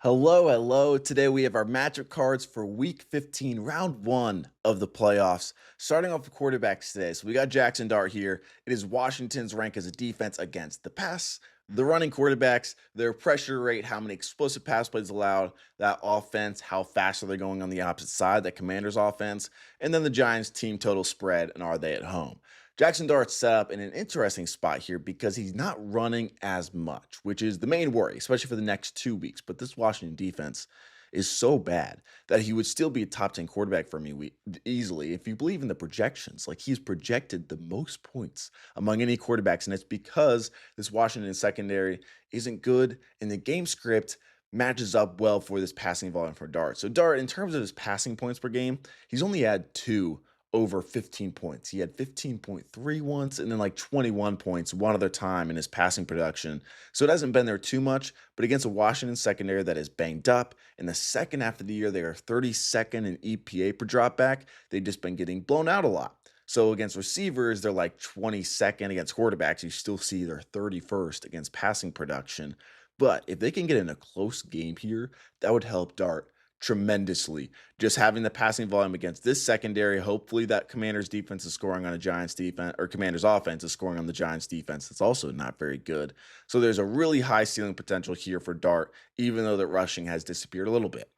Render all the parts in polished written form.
Hello, hello. Today we have our matchup cards for week 15, round one of the playoffs. Starting off with quarterbacks today. So we got Jaxson Dart here. It is Washington's rank as a defense against the pass. The running quarterbacks, their pressure rate, how many explosive pass plays allowed, that offense, how fast are they going on the opposite side, that Commanders offense, and then the Giants team total spread, and are they at home? Jaxson Dart's set up in an interesting spot here because he's not running as much, which is the main worry, especially for the next 2 weeks. But this Washington defense is so bad that he would still be a top 10 quarterback for me easily if you believe in the projections. Like he's projected the most points among any quarterbacks, and it's because this Washington secondary isn't good, and the game script matches up well for this passing volume for Dart. So Dart, in terms of his passing points per game, he's only had two over 15 points. He had 15.3 once and then like 21 points one other time in his passing production. So it hasn't been there too much, but against a Washington secondary that is banged up, in the second half of the year, they are 32nd in EPA per dropback. They've just been getting blown out a lot. So against receivers, they're like 22nd. Against quarterbacks, you still see they're 31st against passing production. But if they can get in a close game here, that would help Dart tremendously. Just having the passing volume against this secondary, hopefully that Commanders defense is scoring on a Giants defense, or Commanders offense is scoring on the Giants defense. That's also not very good. So there's a really high ceiling potential here for Dart, even though that rushing has disappeared a little bit.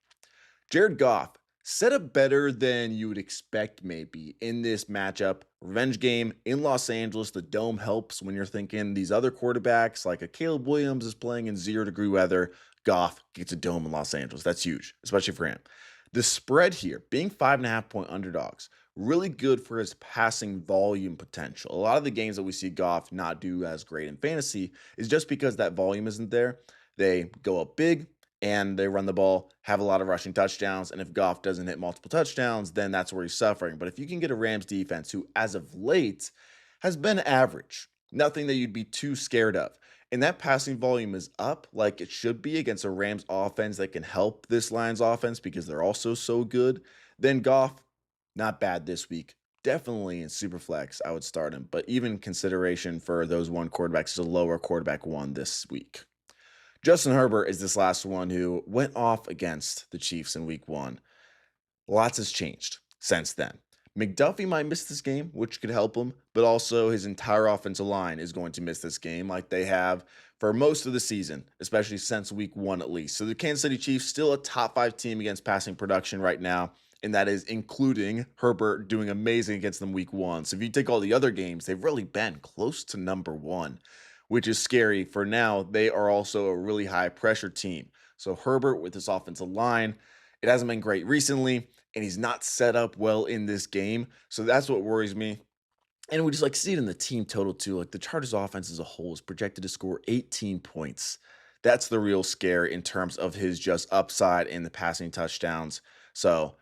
Jared Goff set up better than you would expect maybe in this matchup. Revenge game in Los Angeles. The dome helps when you're thinking these other quarterbacks like a Caleb Williams is playing in 0-degree weather. Goff gets a dome in Los Angeles. That's huge, especially for him. The spread here, being 5.5-point underdogs, really good for his passing volume potential. A lot of the games that we see Goff not do as great in fantasy is just because that volume isn't there. They go up big and they run the ball, have a lot of rushing touchdowns. And if Goff doesn't hit multiple touchdowns, then that's where he's suffering. But if you can get a Rams defense who, as of late, has been average, nothing that you'd be too scared of, and that passing volume is up like it should be against a Rams offense that can help this Lions offense because they're also so good, then Goff, not bad this week. Definitely in Superflex, I would start him. But even consideration for those one quarterbacks is a lower quarterback one this week. Justin Herbert is this last one who went off against the Chiefs in week one. Lots has changed since then. McDuffie might miss this game, which could help him, but also his entire offensive line is going to miss this game like they have for most of the season, especially since week one at least. So the Kansas City Chiefs still a top 5 team against passing production right now, and that is including Herbert doing amazing against them week one. So if you take all the other games, they've really been close to number one, which is scary. For now, they are also a really high pressure team. So Herbert with his offensive line, it hasn't been great recently, and he's not set up well in this game. So that's what worries me. And we just like see it in the team total too. Like the Chargers offense as a whole is projected to score 18 points. That's the real scare in terms of his just upside in the passing touchdowns. So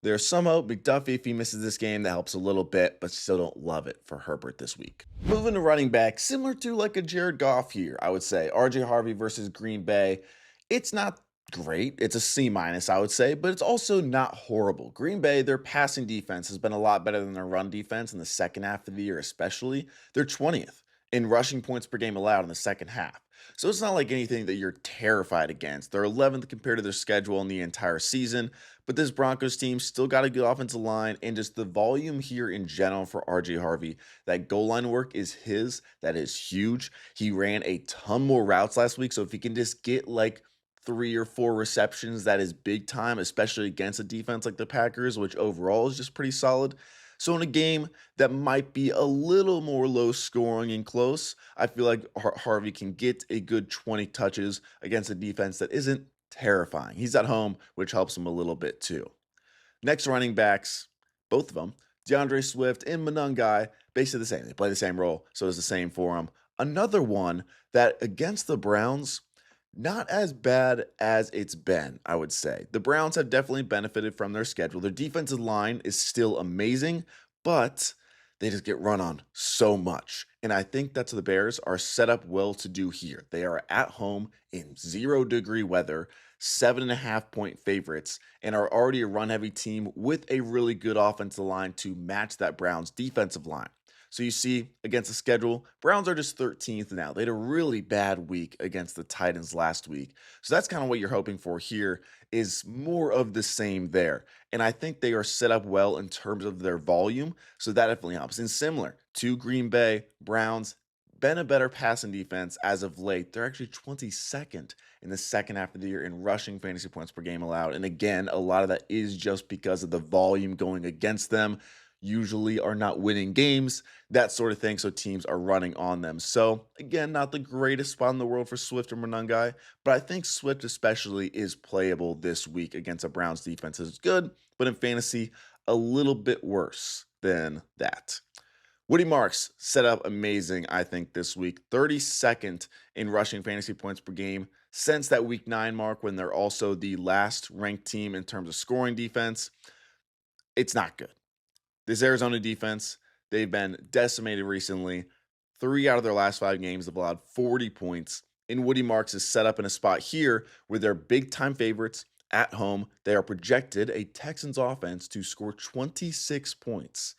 there's some hope. McDuffie, if he misses this game, that helps a little bit, but still don't love it for Herbert this week. Moving to running back, similar to like a Jared Goff here, I would say. Harvey versus Green Bay. It's not great. It's a C minus, I would say, but it's also not horrible. Green Bay, their passing defense has been a lot better than their run defense in the second half of the year, especially. They're 20th in rushing points per game allowed in the second half. So it's not like anything that you're terrified against. They're 11th compared to their schedule in the entire season, but this Broncos team still got a good offensive line, and just the volume here in general for Harvey. That goal line work is his. That is huge. He ran a ton more routes last week, so if he can just get like 3 or 4 receptions, that is big time, especially against a defense like the Packers, which overall is just pretty solid. So in a game that might be a little more low scoring and close, I feel like Harvey can get a good 20 touches against a defense that isn't terrifying. He's at home, which helps him a little bit too. Next running backs, both of them, DeAndre Swift and Monangai, basically the same. They play the same role, so it's the same for them. Another one that against the Browns, not as bad as it's been, I would say. The Browns have definitely benefited from their schedule. Their defensive line is still amazing, but they just get run on so much. And I think that's the Bears are set up well to do here. They are at home in 0-degree weather, 7.5-point favorites, and are already a run-heavy team with a really good offensive line to match that Browns defensive line. So you see, against the schedule, Browns are just 13th now. They had a really bad week against the Titans last week. So that's kind of what you're hoping for here is more of the same there. And I think they are set up well in terms of their volume. So that definitely helps. And similar to Green Bay, Browns, been a better passing defense as of late. They're actually 22nd in the second half of the year in rushing fantasy points per game allowed. And again, a lot of that is just because of the volume going against them. Usually are not winning games, that sort of thing. So teams are running on them. So again, not the greatest spot in the world for Swift or Monangai, but I think Swift especially is playable this week against a Browns defense is good, but in fantasy, a little bit worse than that. Woody Marks set up amazing, I think, this week. 32nd in rushing fantasy points per game since that week 9 mark when they're also the last ranked team in terms of scoring defense. It's not good. This Arizona defense, they've been decimated recently. 3 out of their last 5 games have allowed 40 points. And Woody Marks is set up in a spot here where they're big-time favorites at home. They are projected a Texans offense to score 26 points.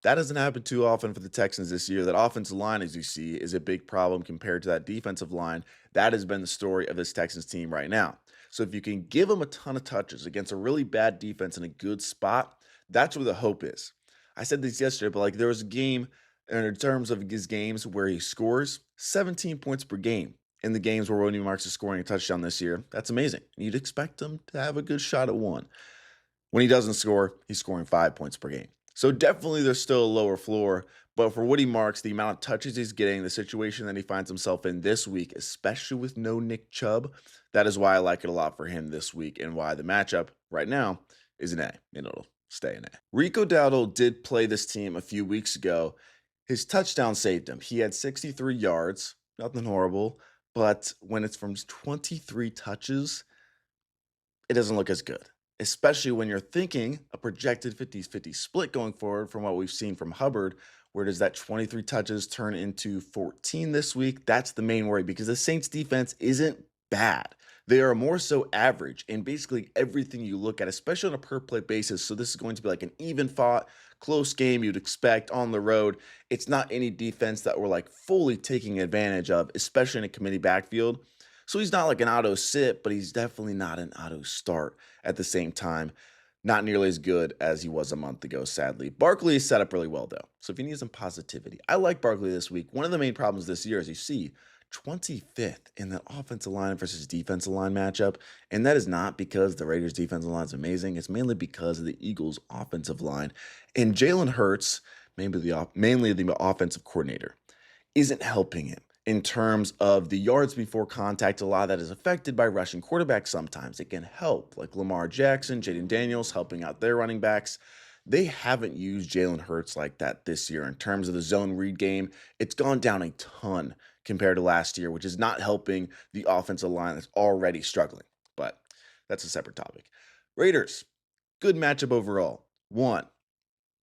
That doesn't happen too often for the Texans this year. That offensive line, as you see, is a big problem compared to that defensive line. That has been the story of this Texans team right now. So if you can give them a ton of touches against a really bad defense in a good spot, that's where the hope is. I said this yesterday, but like there was a game in terms of his games where he scores 17 points per game in the games where Woody Marks is scoring a touchdown this year. That's amazing. You'd expect him to have a good shot at one. When he doesn't score, he's scoring 5 points per game. So definitely there's still a lower floor, but for Woody Marks, the amount of touches he's getting, the situation that he finds himself in this week, especially with no Nick Chubb, that is why I like it a lot for him this week and why the matchup right now is an A, and it'll stay an A. Rico Dowdle did play this team a few weeks ago. His touchdown saved him. He had 63 yards, nothing horrible, but when it's from 23 touches, it doesn't look as good, especially when you're thinking a projected 50-50 split going forward from what we've seen from Hubbard. Where does that 23 touches turn into 14 this week? That's the main worry because the Saints defense isn't bad. They are more so average in basically everything you look at, especially on a per play basis. So this is going to be like an even fought, close game you'd expect on the road. It's not any defense that we're like fully taking advantage of, especially in a committee backfield. So he's not like an auto sit, but he's definitely not an auto start at the same time. Not nearly as good as he was a month ago, sadly. Barkley is set up really well, though. So if you need some positivity, I like Barkley this week. One of the main problems this year, as you see, 25th in the offensive line versus defensive line matchup. And that is not because the Raiders' defensive line is amazing. It's mainly because of the Eagles' offensive line. And Jalen Hurts, mainly the offensive coordinator, isn't helping him in terms of the yards before contact. A lot of that is affected by rushing quarterbacks sometimes. It can help, like Lamar Jackson, Jaden Daniels helping out their running backs. They haven't used Jalen Hurts like that this year in terms of the zone read game. It's gone down a ton compared to last year, which is not helping the offensive line that's already struggling. But that's a separate topic. Raiders, good matchup overall. One,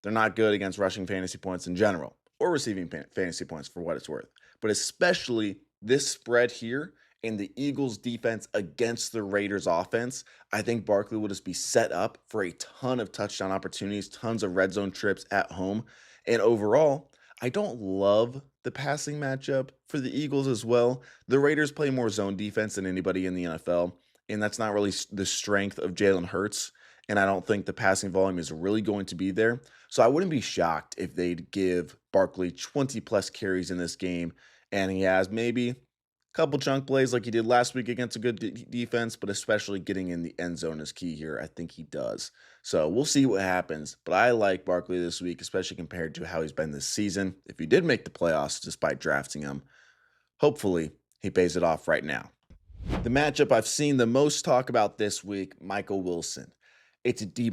they're not good against rushing fantasy points in general or receiving fantasy points for what it's worth. But especially this spread here in the Eagles defense against the Raiders offense, I think Barkley will just be set up for a ton of touchdown opportunities, tons of red zone trips at home. And overall, I don't love the passing matchup for the Eagles as well. The Raiders play more zone defense than anybody in the NFL, and that's not really the strength of Jalen Hurts. And I don't think the passing volume is really going to be there. So I wouldn't be shocked if they'd give Barkley 20 plus carries in this game, and he has maybe a couple chunk plays like he did last week against a good defense, but especially getting in the end zone is key here. I think he does. So we'll see what happens. But I like Barkley this week, especially compared to how he's been this season. If he did make the playoffs despite drafting him, hopefully he pays it off right now. The matchup I've seen the most talk about this week, Michael Wilson. It's a D-.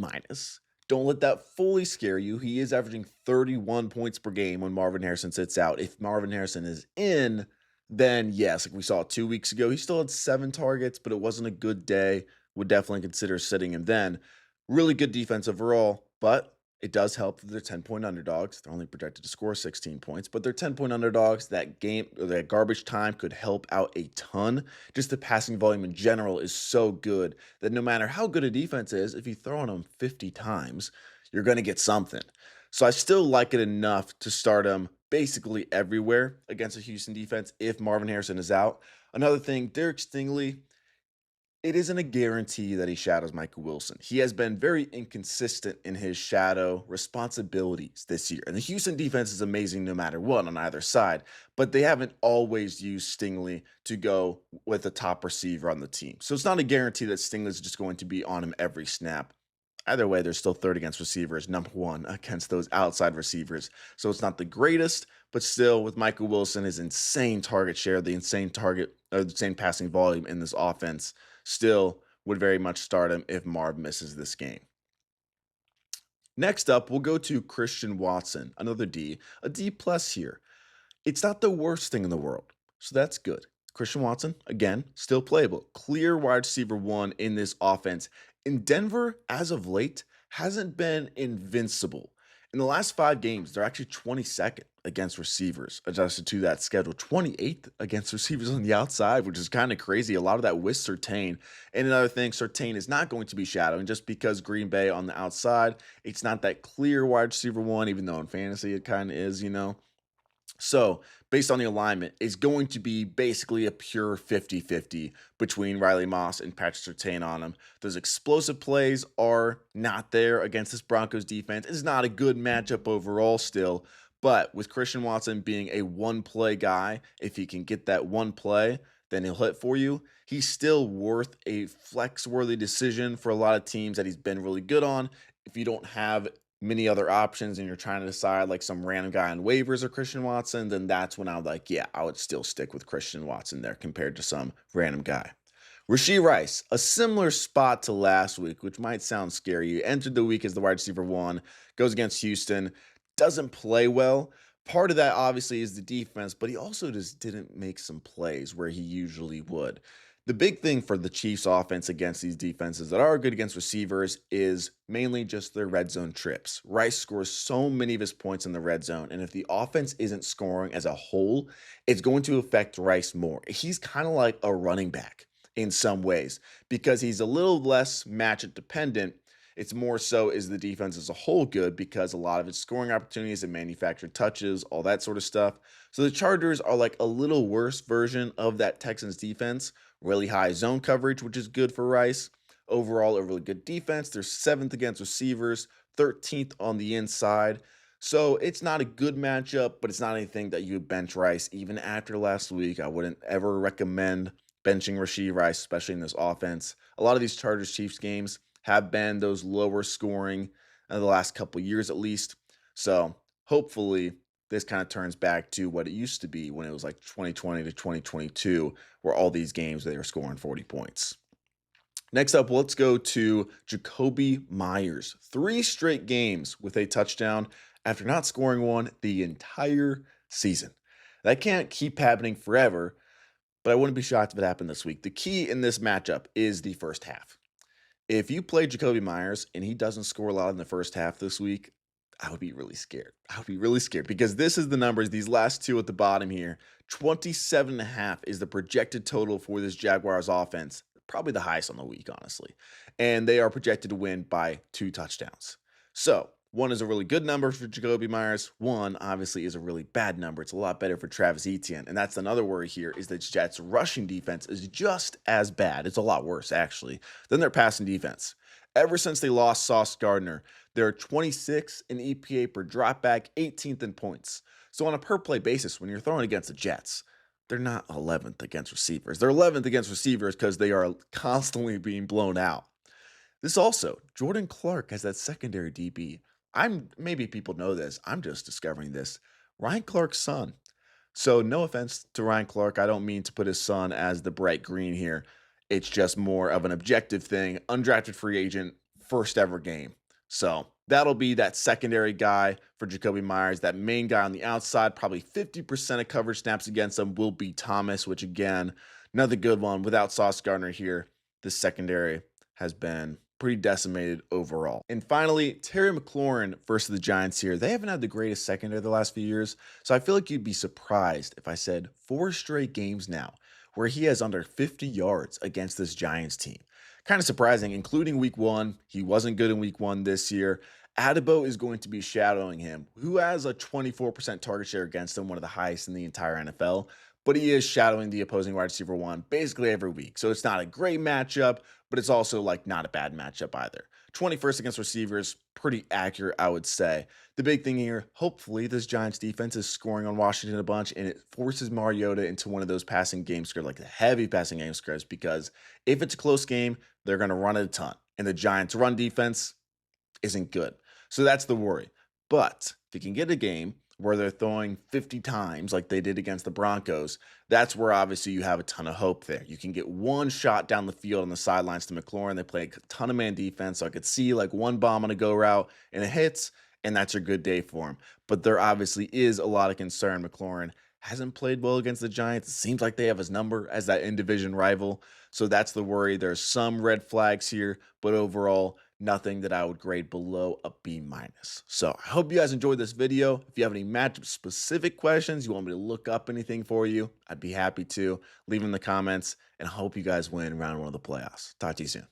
Don't let that fully scare you. He is averaging 31 points per game when Marvin Harrison sits out. If Marvin Harrison is in, then yes, like we saw 2 weeks ago, he still had 7 targets, but it wasn't a good day. Would definitely consider sitting him then. Really good defense overall, but it does help that they're 10-point underdogs. They're only projected to score 16 points, but they're 10-point underdogs. That game, or that garbage time could help out a ton. Just the passing volume in general is so good that no matter how good a defense is, if you throw on them 50 times, you're going to get something. So I still like it enough to start him basically everywhere against a Houston defense if Marvin Harrison is out. Another thing, Derek Stingley, it isn't a guarantee that he shadows Michael Wilson. He has been very inconsistent in his shadow responsibilities this year. And the Houston defense is amazing no matter what on either side, but they haven't always used Stingley to go with the top receiver on the team. So it's not a guarantee that Stingley is just going to be on him every snap. Either way, they're still third against receivers, number one against those outside receivers. So it's not the greatest, but still, with Michael Wilson, his insane target share, the insane target or the insane passing volume in this offense, still would very much start him if Marv misses this game. Next up, we'll go to Christian Watson, another D, a D plus here. It's not the worst thing in the world, so that's good. Christian Watson, again, still playable. Clear wide receiver one in this offense. In Denver, as of late, hasn't been invincible. In the last 5 games, they're actually 22nd against receivers, adjusted to that schedule. 28th against receivers on the outside, which is kind of crazy. A lot of that with Surtain. And another thing, Surtain is not going to be shadowing just because Green Bay on the outside, it's not that clear wide receiver one, even though in fantasy it kind of is, So, based on the alignment, it's going to be basically a pure 50-50 between Riley Moss and Patrick Surtain on him. Those explosive plays are not there against this Broncos defense. It's not a good matchup overall still, but with Christian Watson being a one-play guy, if he can get that one play, then he'll hit for you. He's still worth a flex-worthy decision for a lot of teams that he's been really good on. If you don't have many other options and you're trying to decide like some random guy on waivers or Christian Watson, then that's when I would I would still stick with Christian Watson there compared to some random guy. Rashee Rice, a similar spot to last week, which might sound scary. You entered the week as the wide receiver one, goes against Houston, doesn't play well. Part of that obviously is the defense, but he also just didn't make some plays where he usually would. The big thing for the Chiefs offense against these defenses that are good against receivers is mainly just their red zone trips. Rice scores so many of his points in the red zone, and if the offense isn't scoring as a whole, it's going to affect Rice more. He's kind of like a running back in some ways because he's a little less matchup dependent. It's more so is the defense as a whole good because a lot of its scoring opportunities and manufactured touches, all that sort of stuff. So the Chargers are like a little worse version of that Texans defense. Really high zone coverage, which is good for Rice. Overall, a really good defense. They're 7th against receivers, 13th on the inside. So it's not a good matchup, but it's not anything that you would bench Rice. Even after last week, I wouldn't ever recommend benching Rashee Rice, especially in this offense. A lot of these Chargers-Chiefs games have been those lower scoring the last couple years at least. So hopefully this kind of turns back to what it used to be when it was like 2020 to 2022, where all these games they were scoring 40 points. Next up, let's go to Jakobi Meyers. 3 straight games with a touchdown after not scoring one the entire season. That can't keep happening forever, but I wouldn't be shocked if it happened this week. The key in this matchup is the first half. If you play Jakobi Meyers and he doesn't score a lot in the first half this week, I would be really scared. I would be really scared because this is the numbers, these last two at the bottom here. 27.5 is the projected total for this Jaguars offense. Probably the highest on the week, honestly. And they are projected to win by 2 touchdowns. So 1 is a really good number for Jakobi Meyers. 1, obviously, is a really bad number. It's a lot better for Travis Etienne. And that's another worry here is that Jets' rushing defense is just as bad. It's a lot worse, actually, than their passing defense. Ever since they lost Sauce Gardner, they're 26 in EPA per dropback, 18th in points. So on a per-play basis, when you're throwing against the Jets, they're not 11th against receivers. They're 11th against receivers because they are constantly being blown out. This also, Jordan Clark has that secondary DB. Maybe people know this. I'm just discovering this. Ryan Clark's son. So no offense to Ryan Clark. I don't mean to put his son as the bright green here. It's just more of an objective thing. Undrafted free agent, first ever game. So that'll be that secondary guy for Jakobi Meyers. That main guy on the outside, probably 50% of coverage snaps against him will be Thomas, which again, another good one. Without Sauce Gardner here, the secondary has been pretty decimated overall. And finally, Terry McLaurin versus the Giants here. They haven't had the greatest secondary the last few years, so I feel like you'd be surprised if I said 4 straight games now where he has under 50 yards against this Giants team. Kind of surprising, including week 1. He wasn't good in week 1 this year. Adebo is going to be shadowing him, who has a 24% target share against him, one of the highest in the entire NFL. But he is shadowing the opposing wide receiver one basically every week. So it's not a great matchup, but it's also like not a bad matchup either. 21st against receivers, pretty accurate, I would say. The big thing here, hopefully, this Giants defense is scoring on Washington a bunch and it forces Mariota into one of those passing game scripts, like the heavy passing game scripts, because if it's a close game, they're going to run it a ton. And the Giants' run defense isn't good. So that's the worry. But if you can get a game where they're throwing 50 times like they did against the Broncos, that's where obviously you have a ton of hope there. You can get one shot down the field on the sidelines to McLaurin. They play a ton of man defense. So I could see like one bomb on a go route and it hits, and that's a good day for him. But there obviously is a lot of concern. McLaurin hasn't played well against the Giants. It seems like they have his number as that in-division rival. So that's the worry. There's some red flags here, but overall, nothing that I would grade below a B minus. So I hope you guys enjoyed this video. If you have any matchup specific questions, you want me to look up anything for you, I'd be happy to. Leave in the comments, and I hope you guys win round one of the playoffs. Talk to you soon.